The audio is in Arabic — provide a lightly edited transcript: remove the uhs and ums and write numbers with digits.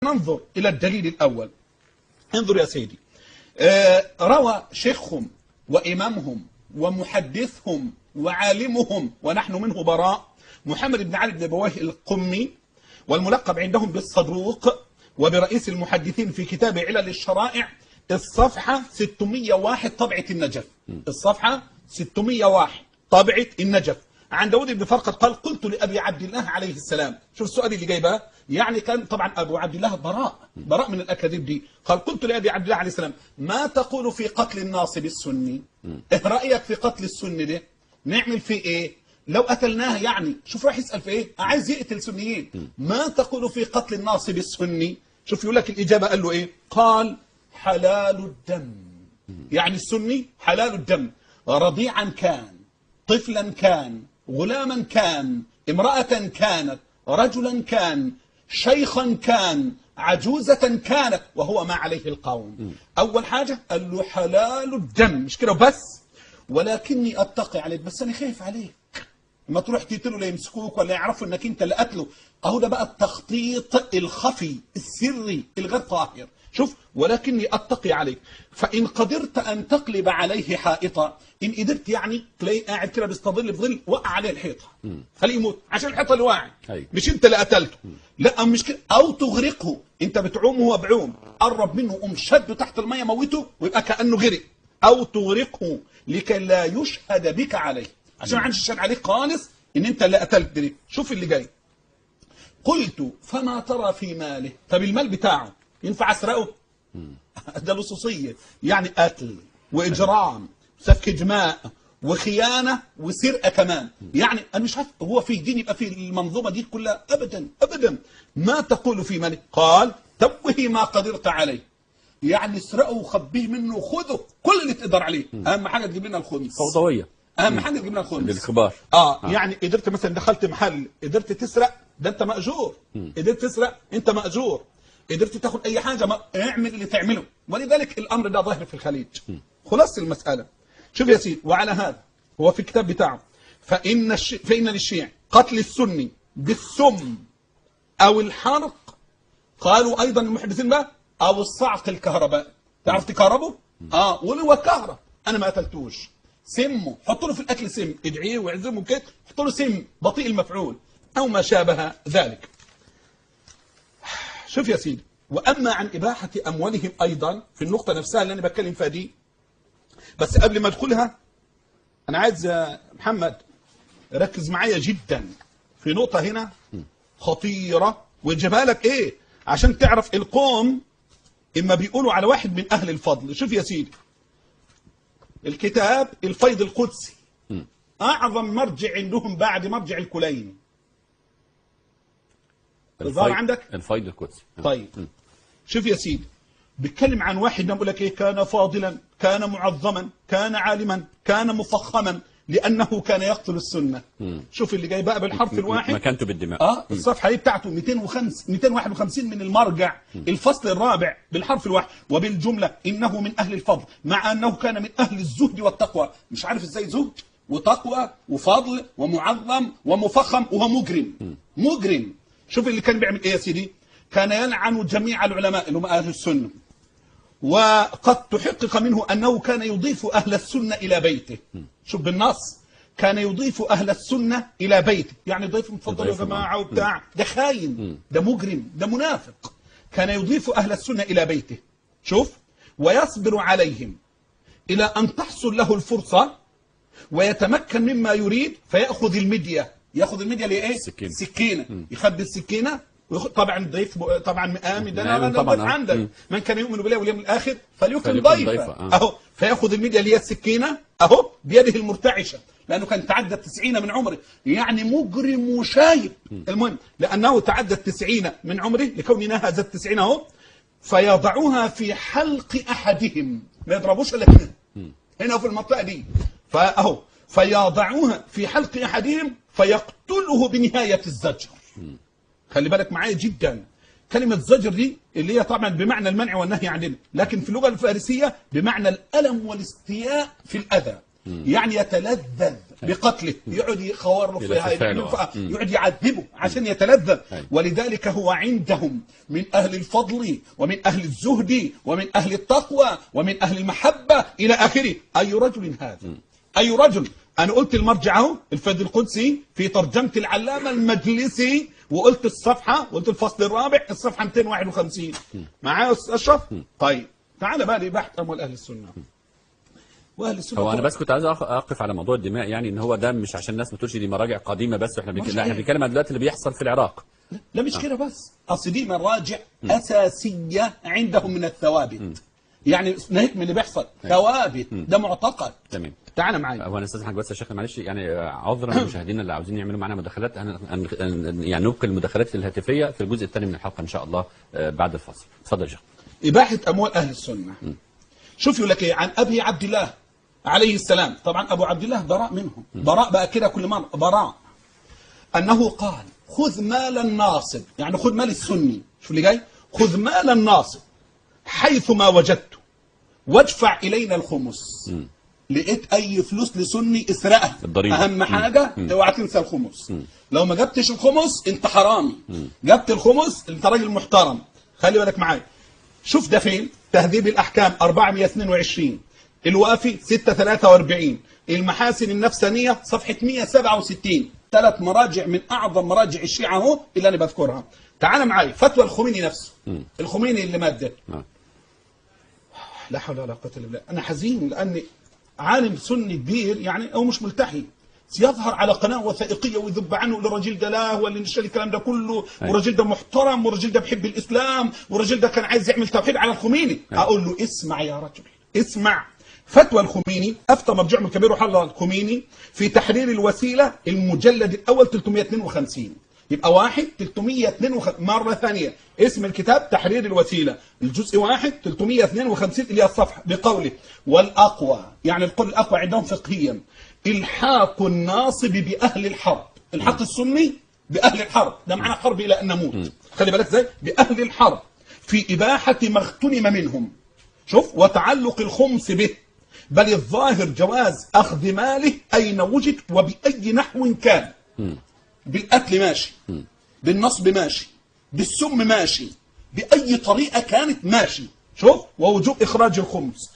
ننظر إلى الدليل الأول. انظر يا سيدي، روى شيخهم وإمامهم ومحدثهم وعالمهم ونحن منه براء محمد بن علي بن بويه القمي، والملقب عندهم بالصدوق، وبرئيس المحدثين في كتاب علل الشرائع، الصفحة 601 طبعة النجف، الصفحة 601 طبعة النجف، عن داود بن فرقد قال: قلت لأبي عبد الله عليه السلام. شوف السؤال اللي جايبه، يعني كان طبعا أبو عبد الله براء من الأكاذيب دي. قال: قلت لأبي عبد الله عليه السلام: ما تقول في قتل الناصب السني؟ إيه رأيك في قتل السني ده؟ نعمل فيه إيه؟ لو قتلناه يعني، شوف راح يسأل في إيه؟ عايز يقتل سنيين. ما تقول في قتل الناصب السني؟ شوف يقول لك الإجابة، قال له إيه؟ قال: حلال الدم. يعني السني حلال الدم، رضيعا كان، طفلا كان، غلاما كان، امرأة كانت، رجلا كان، شيخا كان، عجوزة كانت، وهو ما عليه القوم. أول حاجة قال له حلال الدم، مش كده بس، ولكني أتقي عليك، بس أنا خايف عليك ما تروح تقتله لا يمسكوك ولا يعرفوا انك انت اللي قتله. اهو ده بقى التخطيط الخفي السري الغير طاهر. شوف: ولكني اتقي عليك، فان قدرت ان تقلب عليه حائطا، ان قدرت يعني تلاقيه قاعد كده بيستظل بظل، وقع عليه الحيطه خليه يموت عشان الحيطه اللي واعي، مش انت اللي قتلته. لا مش كده، او تغرقه، انت بتعوم وهو بعوم، قرب منه قوم شده تحت الميه موته ويبقى كانه غرق، او تغرقه لكي لا يشهد بك عليه، عشان ما حدش يشهد عليك خالص ان انت اللي قتلت دي. شوف اللي جاي: قلت فما ترى في ماله؟ طب المال بتاعه ينفع اسرقه؟ ده لصوصيه، يعني قتل واجرام سفك دماء وخيانه وسرقه كمان. يعني انا مش عارف هو في دين يبقى في المنظومه دي كلها؟ ابدا ابدا. ما تقول في ماله؟ قال: توه ما قدرت عليه، يعني اسرقه وخبيه منه وخذه كل اللي تقدر عليه، اهم حاجه تجيب لنا الخمس. فوضويه، اهم حاجه تجيب لنا الخمس للكبار. يعني قدرت مثلا دخلت محل قدرت تسرق، ده انت ماجور. قدرت تسرق انت ماجور. قدرت تاخد اي حاجه، ما اعمل اللي تعمله. ولذلك الامر ده ظاهر في الخليج. خلاص المساله. شوف يا سيدي، وعلى هذا هو في الكتاب بتاعه: فان للشيع قتل السني بالسم او الحرق، قالوا ايضا المحدثين بقى، او الصعق الكهرباء. تعرف تكهربه؟ ولو هو كهرب انا ما قتلتوش، سمه، حطوا له في الاكل سم، ادعيه واعزمه كده، حطوا له سم بطيء المفعول او ما شابه ذلك. شوف يا سيدي: واما عن اباحه اموالهم ايضا، في النقطه نفسها اللي انا بتكلم فيها دي، بس قبل ما ادخلها انا عايز يا محمد ركز معايا جدا في نقطه هنا خطيره، وجابها لك ايه عشان تعرف القوم اما بيقولوا على واحد من اهل الفضل. شوف يا سيدي، الكتاب الفيض القدسي اعظم مرجع عندهم بعد مرجع الكليني. الظاهر عندك الفيض القدسي. طيب شوف يا سيدي، بيتكلم عن واحد بيقول لك ايه: كان فاضلا، كان معظما، كان عالما، كان مفخما، لانه كان يقتل السنه. شوف اللي جاي بقى بالحرف الواحد، مكانته بالدماء. الصفحه دي بتاعته 251 من المرجع، الفصل الرابع بالحرف الواحد: وبالجمله انه من اهل الفضل، مع انه كان من اهل الزهد والتقوى. مش عارف ازاي زهد وتقوى وفضل ومعظم ومفخم وهو مجرم. مجرم. شوف اللي كان بيعمل ايه يا سيدي: كان يلعن جميع العلماء اللي هم اهل السنه، وقد تحقق منه انه كان يضيف اهل السنه الى بيته. شوف بالنص: كان يضيف اهل السنه الى بيته، يعني ضيفهم تفضلوا يا جماعه وبتاع. ده خاين، ده مجرم، ده منافق. كان يضيف اهل السنه الى بيته. شوف: ويصبر عليهم الى ان تحصل له الفرصه ويتمكن مما يريد، فياخذ المديه. ياخذ المديه لايه؟ سكينه. يخبي السكينه طبعا ضيف، طبعا مقامي ده انا ضيف عندك. من كان يؤمن بالله واليوم الاخر فليكن ضيفا. اهو فياخذ المديه اللي هي السكينه اهو بيده المرتعشه، لانه كان تعدى 90 من عمره، يعني مجرم وشايب. المهم لانه تعدى 90 من عمره، لكون نهز 90 اهو، فيضعوها في حلق احدهم، ما يضربوش الا كده هنا في المنطقه دي، فاهو فيضعوها في حلق احدهم فيقتله بنهايه الزجر. خلي بالك معايا جدا، كلمة زجر دي اللي هي طبعا بمعنى المنع والنهي عنه، لكن في اللغة الفارسية بمعنى الألم والاستياء في الأذى. يعني يتلذذ بقتله، يقعد يخور له يقعد يعذبه عشان يتلذذ. ولذلك هو عندهم من أهل الفضل ومن أهل الزهد ومن أهل التقوى ومن أهل المحبة إلى آخره. أي رجل هذا؟ أي رجل؟ أنا قلت المرجع اهو الفيض القدسي في ترجمة العلامة المجلسي، وقلت الصفحة، قلت الفصل الرابع الصفحة 251. معايا يا أستاذ أشرف؟ طيب تعال بقى لبحث أموال أهل السنة. وأهل السنة هو أنا بس كنت عايز أقف على موضوع الدماء، يعني إن هو ده مش عشان الناس ما تقولش دي مراجع قديمة بس، إحنا بنتكلم عن دلوقتي اللي بيحصل في العراق. لا مش كده بس، أصل دي مراجع أساسية عندهم من الثوابت. يعني ناهيك من اللي بيحصل ثوابت، ده معتقد. تمام. تعالى معايا. هو انا استاذنك بس يا شيخ معلش، يعني عذرا للمشاهدين اللي عاوزين يعملوا معانا مداخلات، يعني نبقي المداخلات الهاتفيه في الجزء الثاني من الحلقه ان شاء الله بعد الفاصل. اتفضل يا شيخ. إباحة أموال أهل السنة. شوف يقول لك إيه عن أبي عبد الله عليه السلام، طبعا أبو عبد الله براء منهم، براء بقى كده كل مرة براء، أنه قال خذ مال الناصب، يعني خذ مال السني، شوف اللي جاي، خذ مال الناصب حيث ما وجدته وادفع إلينا الخمس. لقيت أي فلوس لسني اسرقها، أهم حاجة اوعى تنسى الخمس. لو ما جبتش الخمس أنت حرامي، جبت الخمس أنت راجل محترم. خلي بالك معايا. شوف ده فين؟ تهذيب الأحكام 422، الوافي 643، المحاسن النفسانية صفحة 167. 3 مراجع من أعظم مراجع الشيعة اهو اللي أنا بذكرها. تعال معايا فتوى الخميني نفسه. الخميني اللي مات ده، لا حول ولا قوة إلا بالله. أنا حزين لأن عالم سني كبير يعني أو مش ملتحي يظهر على قناة وثائقية ويذب عنه الرجل ده لا هو اللي نشر الكلام ده كله، والرجل ده محترم، والرجل ده بيحب الإسلام، والرجل ده كان عايز يعمل توحيد على الخميني. أقول له اسمع يا رجل اسمع. فتوى الخميني، أفتى مرجع من كبير وحلل الخميني في تحرير الوسيلة المجلد الأول 352. يبقى 352 مرة ثانية اسم الكتاب تحرير الوسيلة، الجزء 352 اللي هي الصفحة، بقوله والأقوى، يعني القول الأقوى عندهم فقهيا الحاق الناصب بأهل الحرب، الحق السني بأهل الحرب، ده معنى حرب إلى أن نموت. خلي بالك ازاي، بأهل الحرب في إباحة ما اغتنم منهم. شوف، وتعلق الخمس به، بل الظاهر جواز أخذ ماله أين وجد وبأي نحو كان. بالقتل ماشي، بالنصب ماشي، بالسم ماشي، بأي طريقة كانت ماشي. شوف، ووجوب إخراج الخمس